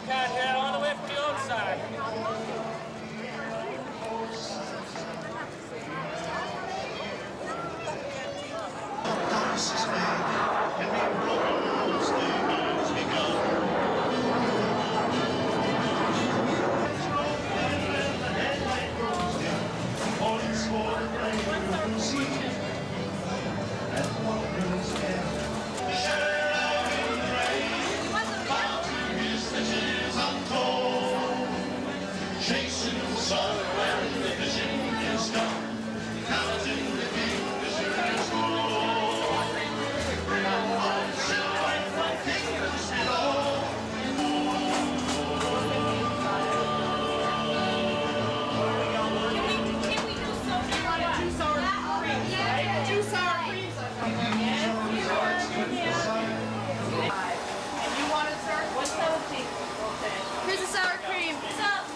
Leprechaun here, all the way from the old side. Chasing the sun when the vision is gone, counting the kingfishers below. On silver from kingdoms below. Can we do something? Two sour creams. Yeah. Two sour creams. And you want it, sir? What's that? Here's a sour cream. What's up?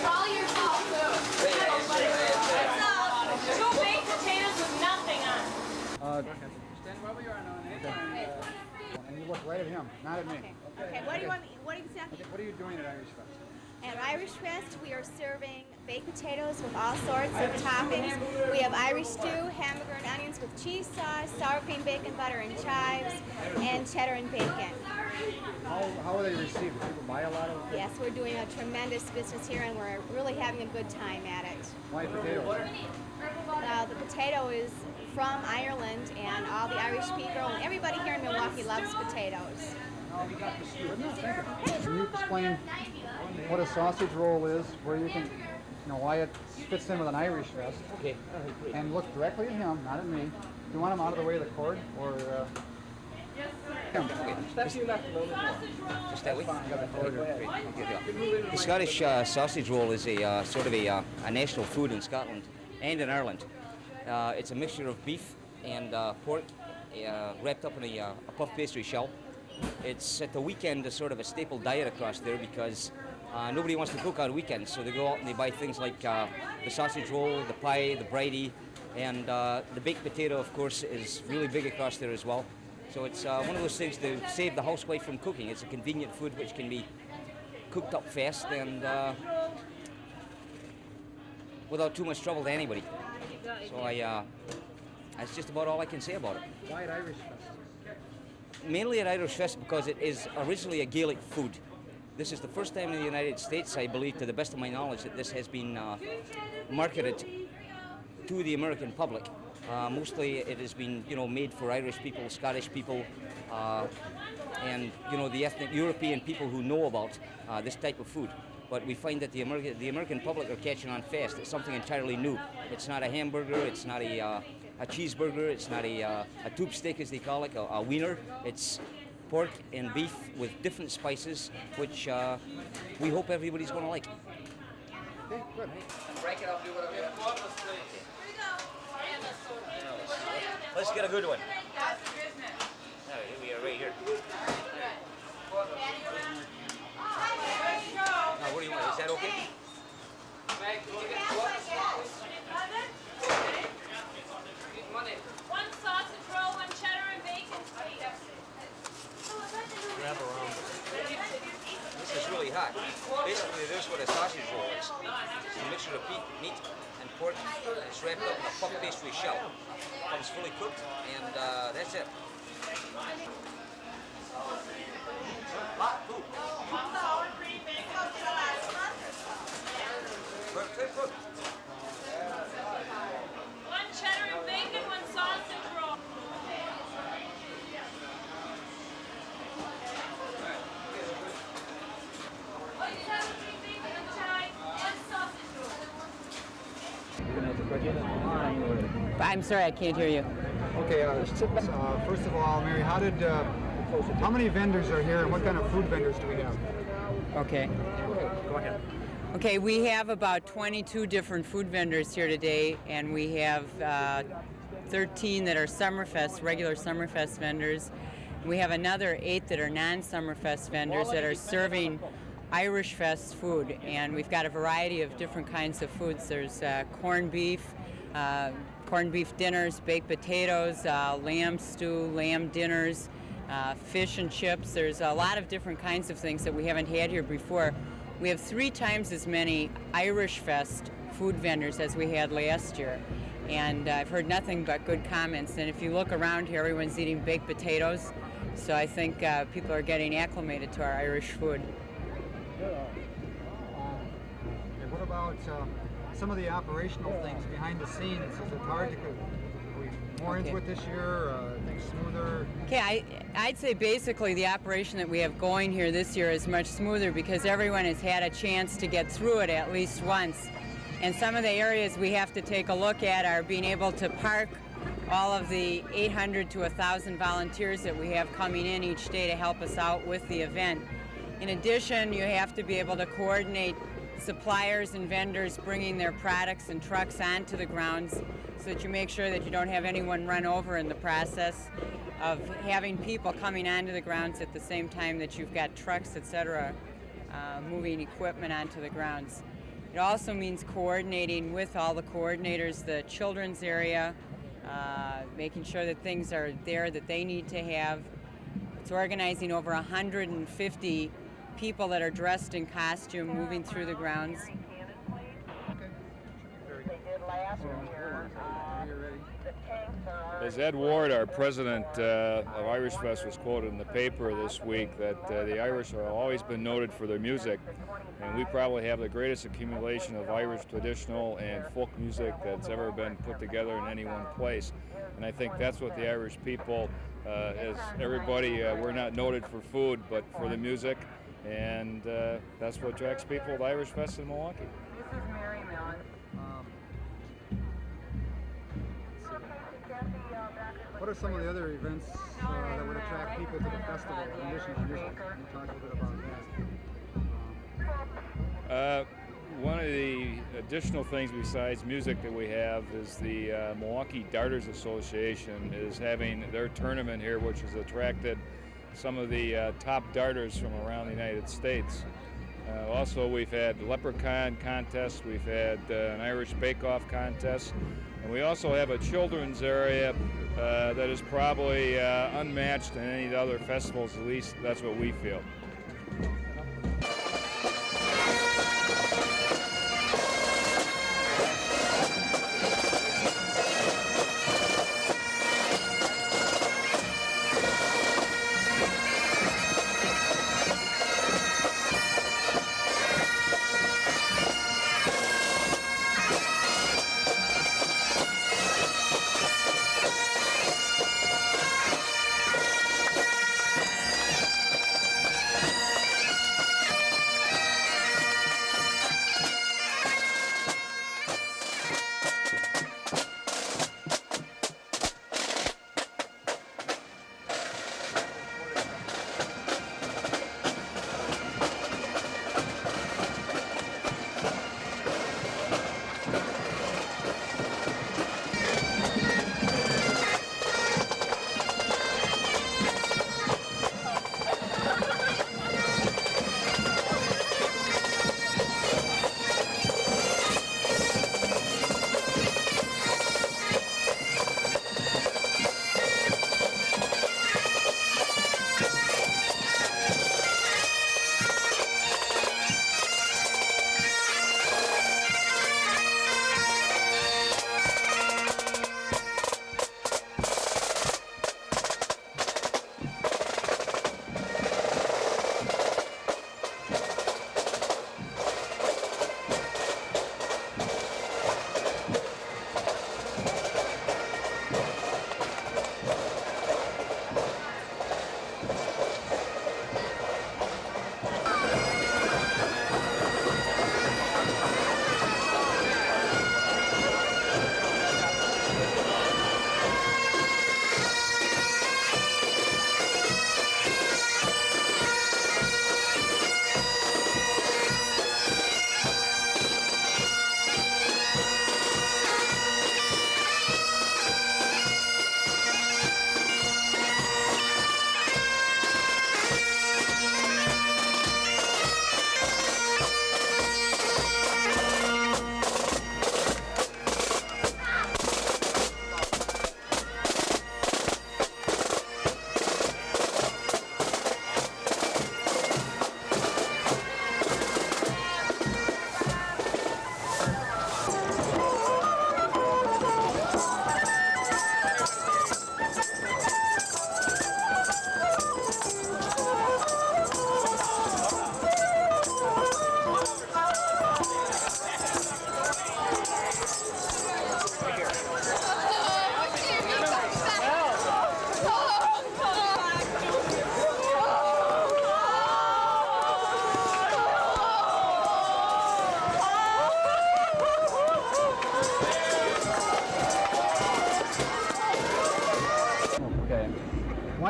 All your fault. What's up? 2 baked potatoes with nothing on. Stand where we are now. And you look right at him, not at me. Okay, what do you want? What exactly? What are you doing at Irish Fest? At Irish Fest, we are serving baked potatoes with all sorts of toppings. We have Irish stew, hamburger and onions with cheese sauce, sour cream, bacon, butter, and chives, and cheddar and bacon. How are they received? Do people buy a lot of? Yes, we're doing a tremendous business here, and we're really having a good time at it. Why potatoes? The potato is from Ireland, and all the Irish people and everybody here in Milwaukee loves potatoes. Can you explain what a sausage roll is, where you can, why it fits in with an Irish Fest? Okay. And look directly at him, not at me. Do you want him out of the way of the cord, or? Step to your left a little bit more. Just that way? The Scottish sausage roll is a sort of a national food in Scotland and in Ireland. It's a mixture of beef and pork wrapped up in a puff pastry shell. It's at the weekend a sort of a staple diet across there because nobody wants to cook on weekends, so they go out and they buy things like the sausage roll, the pie, the bridie, and the baked potato, of course, is really big across there as well. So it's one of those things to save the housewife from cooking. It's a convenient food which can be cooked up fast and without too much trouble to anybody. So that's just about all I can say about it. Why at Irish Fest? Mainly at Irish Fest because it is originally a Gaelic food. This is the first time in the United States, I believe, to the best of my knowledge, that this has been marketed to the American public. Mostly it has been, made for Irish people, Scottish people, and, the ethnic European people who know about this type of food. But we find that the American public are catching on fast. It's something entirely new. It's not a hamburger, it's not a cheeseburger, it's not a tube steak as they call it, a wiener. It's pork and beef with different spices, which we hope everybody's going to like. Okay, good. Break it up, do whatever you want. Let's get a good one. Here we are, right here. Now, what do you want? Is that okay? One sausage roll, one cheddar and bacon, please. Grab around. This is really hot. Basically, this is what a sausage roll is. It's a mixture of meat and pork. It's wrapped up in a puff pastry shell. Comes fully cooked, and that's it. Good. One cheddar and bacon, one sausage roll. One cheddar and bacon, one chive, one sausage roll. I'm sorry, I can't hear you. Okay, first of all, Mary, how many vendors are here, and what kind of food vendors do we have? Okay. Go ahead. Okay, we have about 22 different food vendors here today, and we have 13 that are Summerfest, regular Summerfest vendors. We have another 8 that are non-Summerfest vendors that are serving Irish Fest food, and we've got a variety of different kinds of foods. There's corned beef dinners, baked potatoes, lamb stew, lamb dinners, fish and chips. There's a lot of different kinds of things that we haven't had here before. We have 3 times as many Irish Fest food vendors as we had last year, and I've heard nothing but good comments. And if you look around here, everyone's eating baked potatoes, so I think people are getting acclimated to our Irish food. And what about some of the operational things behind the scenes? Is it hard to? Are we more into it this year? Things smoother? Okay, I'd say basically the operation that we have going here this year is much smoother because everyone has had a chance to get through it at least once. And some of the areas we have to take a look at are being able to park all of the 800 to 1,000 volunteers that we have coming in each day to help us out with the event. In addition, you have to be able to coordinate suppliers and vendors bringing their products and trucks onto the grounds so that you make sure that you don't have anyone run over in the process of having people coming onto the grounds at the same time that you've got trucks, etc., moving equipment onto the grounds. It also means coordinating with all the coordinators, the children's area, making sure that things are there that they need to have. It's organizing over 150 people that are dressed in costume moving through the grounds. As Ed Ward, our president of Irish Fest, was quoted in the paper this week that the Irish have always been noted for their music, and we probably have the greatest accumulation of Irish traditional and folk music that's ever been put together in any one place. And I think that's what the Irish people, as everybody, we're not noted for food, but for the music, and that's what attracts people to Irish Fest in Milwaukee. This is Mary Mellon. What are some of the other events that would attract people to the festival in addition to music? Can you talk a little bit about that? One of the additional things besides music that we have is the Milwaukee Darters Association is having their tournament here, which has attracted some of the top darters from around the United States. Also, we've had leprechaun contests, we've had an Irish bake-off contest, and we also have a children's area that is probably unmatched in any of the other festivals, at least that's what we feel.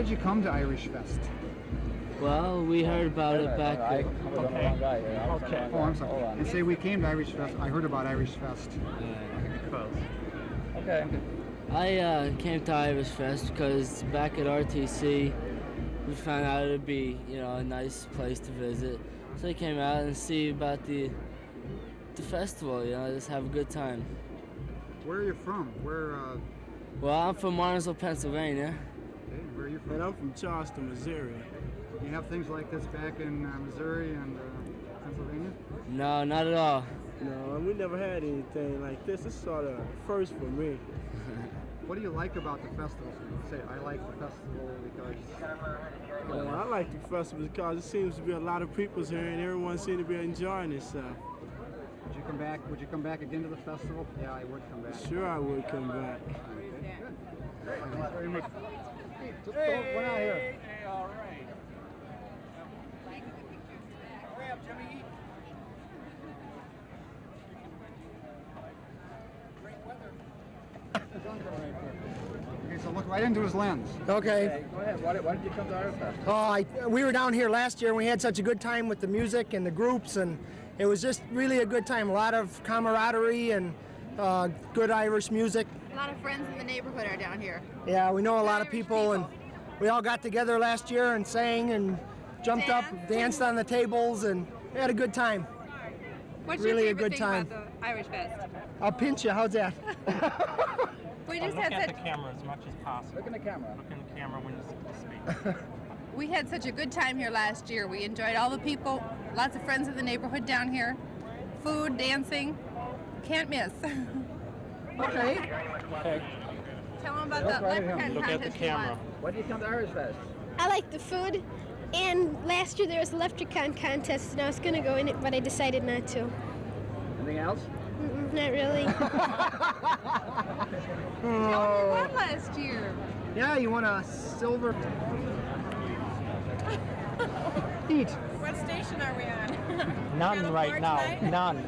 did you come to Irish Fest? Well, we heard about it back. Okay. Oh, I'm sorry. And say we came to Irish Fest. I heard about Irish Fest. Okay. I came to Irish Fest because back at RTC, we found out it'd be, a nice place to visit. So I came out and see about the festival, just have a good time. Where are you from? Well, I'm from Martinsville, Pennsylvania. Okay, where are you from? And I'm from Charleston, Missouri. You have things like this back in Missouri and Pennsylvania? No, not at all. No, we never had anything like this. It's sort of first for me. What do you like about the festival? Say, I like the festival because... I like the festival because it seems to be a lot of people here and everyone seems to be enjoying itself. Would you come back? Would you come back again to the festival? Yeah, I would come back. Sure, I would come back. Okay, good. Thanks very much. Hey, just throw one out here. All right. Hurry up, Jimmy. Great weather. Okay, so look right into his lens. Okay. Go ahead. Why did you come to Irish Fest? We were down here last year and we had such a good time with the music and the groups, and it was just really a good time. A lot of camaraderie and good Irish music. A lot of friends in the neighborhood are down here. Yeah, we know a lot of people, and we all got together last year and sang and jumped up, danced on the tables, and we had a good time. What's really your a favorite good thing time. about the Irish Fest? I'll pinch you. How's that? We just Look had at such the camera as much as possible. Look in the camera. Look in the camera when you speak. we had such a good time here last year. We enjoyed all the people, lots of friends in the neighborhood down here, food, dancing, can't miss. Okay. Tell them about the leprechaun Look at the contest you camera. won. Why did you come to Irish Fest? I like the food, and last year there was a leprechaun contest, and I was going to go in it, but I decided not to. Anything else? Not really. Tell them you won last year. Yeah, you want a silver... Eat. What station are we on? None right now. None.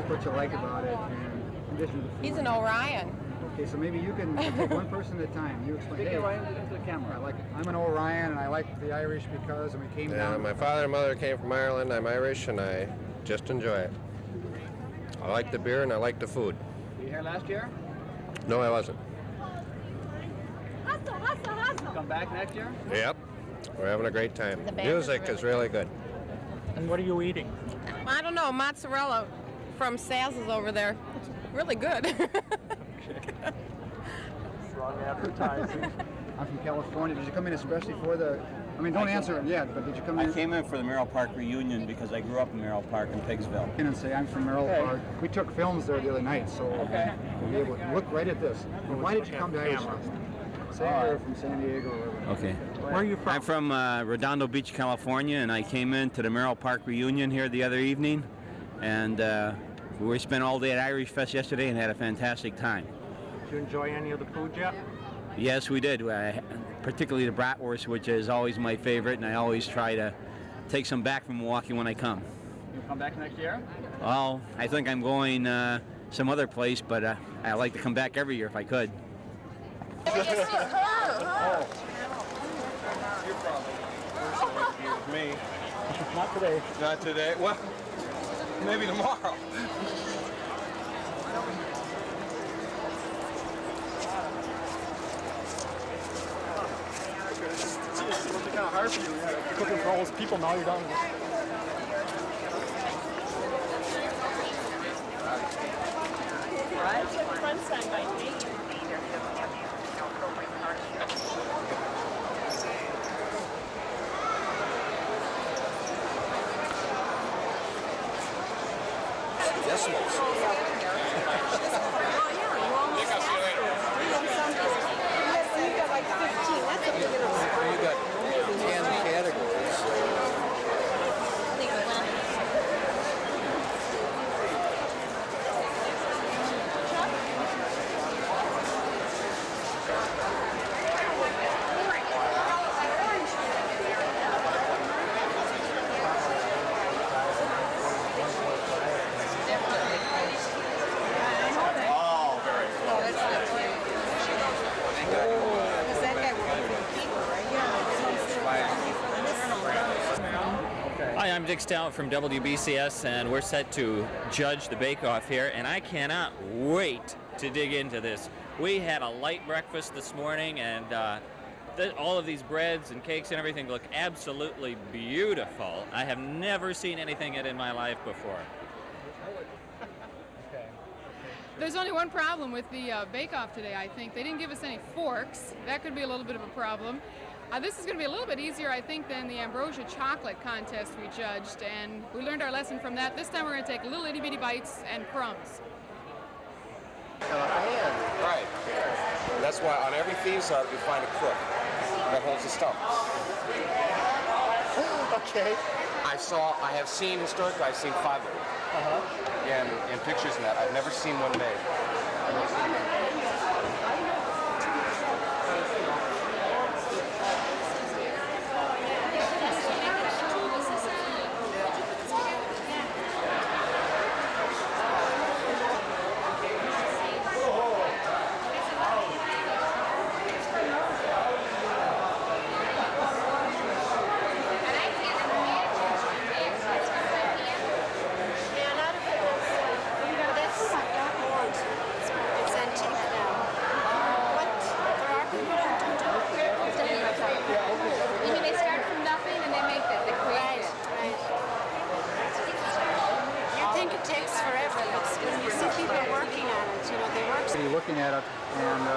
What you like about it and conditions. He's an Orion. Okay, so maybe you can take one person at a time. You explain. Hey, into the camera. I like it. I'm an Orion, and I like the Irish because, and we came down. My father and mother came from Ireland. I'm Irish, and I just enjoy it. I like the beer, and I like the food. Were you here last year? No, I wasn't. Come back next year? Yep, we're having a great time. Music is really good. And what are you eating? I don't know, mozzarella from Saz's over there. It's really good. Strong advertising. I'm from California. Did you come in especially for the... I mean, don't answer it yet, but did you come in? I came in for the Merrill Park reunion because I grew up in Merrill Park in Pigsville. And say I'm from Merrill Park. We took films there the other night, so we'll be able to look right at this. Well, why did you come to Irish Fest? Say you're from San Diego or whatever. Okay. Where are you from? I'm from Redondo Beach, California, and I came in to the Merrill Park reunion here the other evening, and we spent all day at Irish Fest yesterday and had a fantastic time. Did you enjoy any of the food yet? Yes, we did. Particularly the bratwurst, which is always my favorite, and I always try to take some back from Milwaukee when I come. You come back next year? Well, I think I'm going some other place, but I like to come back every year if I could. Me? Not today. Not today. Well, maybe tomorrow. It's kind of hard for you. You're cooking for all those people now. You're done. Dick Stout from WBCS, and we're set to judge the bake-off here, and I cannot wait to dig into this. We had a light breakfast this morning, and all of these breads and cakes and everything look absolutely beautiful. I have never seen anything in my life before. There's only one problem with the bake-off today, I think. They didn't give us any forks. That could be a little bit of a problem. This is going to be a little bit easier, I think, than the ambrosia chocolate contest we judged, and we learned our lesson from that. This time we're going to take little itty-bitty bites and crumbs. Right. That's why on every thieves' art you find a crook that holds a stump. Okay. I have seen historically, I've seen 5 of them. In pictures and that. I've never seen one made. I've never seen one. Looking at it, and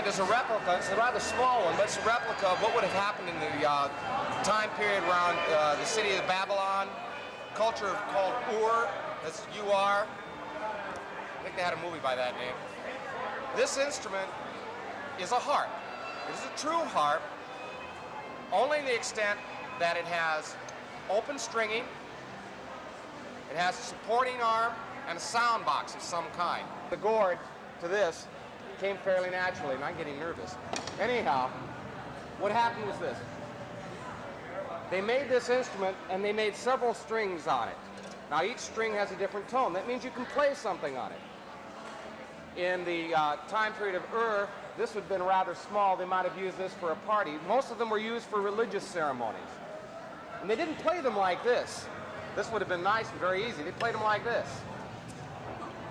There's a replica. It's a rather small one, but it's a replica of what would have happened in the time period around the city of Babylon, culture called Ur. That's U-R. I think they had a movie by that name. This instrument is a harp. It is a true harp, only to the extent that it has open stringing, it has a supporting arm, and a sound box of some kind. The gourd to this came fairly naturally, and I'm getting nervous. Anyhow, what happened was this. They made this instrument, and they made several strings on it. Now, each string has a different tone. That means you can play something on it. In the time period of Ur, this would have been rather small. They might have used this for a party. Most of them were used for religious ceremonies. And they didn't play them like this. This would have been nice and very easy. They played them like this.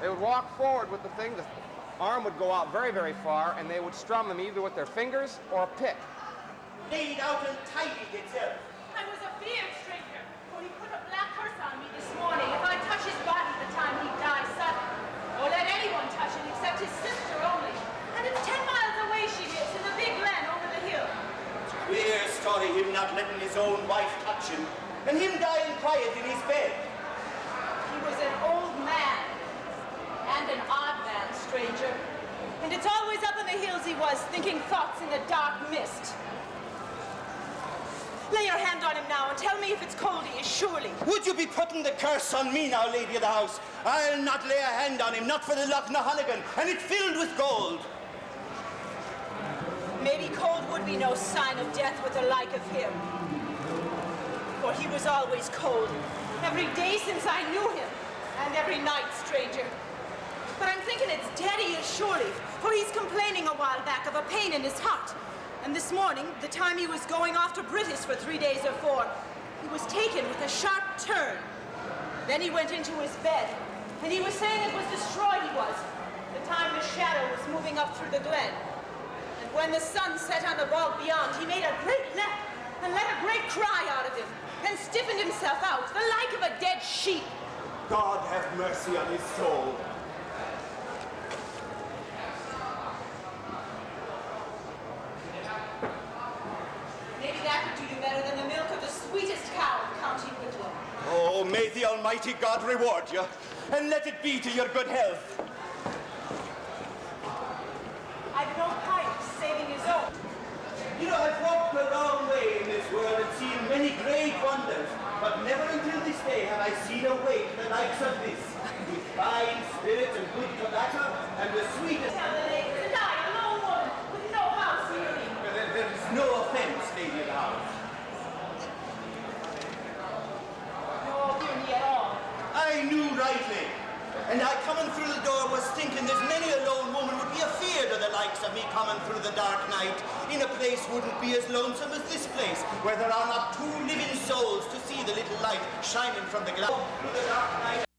They would walk forward with the thing. The arm would go out very, very far, and they would strum them either with their fingers or a pick. Laid out and tidy itself. I was a feared stranger, for he put a black curse on me this morning if I touch his body the time he dies suddenly, or let anyone touch it except his sister only. And it's 10 miles away she lives, in the big glen over the hill. Queer story, him not letting his own wife touch him, and him dying quiet in his bed. He was an old man, and an odd man, stranger. And it's always up in the hills he was, thinking thoughts in the dark mist. Lay your hand on him now and tell me if it's cold he is, surely. Would you be putting the curse on me now, lady of the house? I'll not lay a hand on him, not for the Loch Nahanagan, and it's filled with gold. Maybe cold would be no sign of death with the like of him. For he was always cold, every day since I knew him, and every night, stranger. But I'm thinking it's dead he is, surely, for he's complaining a while back of a pain in his heart. And this morning, the time he was going off to British for 3 days or 4, he was taken with a sharp turn. Then he went into his bed, and he was saying it was destroyed he was, the time the shadow was moving up through the glen. And when the sun set on the bog beyond, he made a great leap and let a great cry out of him, and stiffened himself out, the like of a dead sheep. God have mercy on his soul. Maybe that would do you better than the milk of the sweetest cow in County Wicklow. Oh, may the Almighty God reward you, and let it be to your good health. but never until this day have I seen a wake the likes of this, with fine spirits and good tobacco, and the sweetest... There is no offense, lady of the house. No, dear me at all. I knew rightly. And I coming through the door was thinking there's many a lone woman would be afeard of the likes of me coming through the dark night in a place wouldn't be as lonesome as this place, where there are not two living souls to see the little light shining from the glass through the dark night.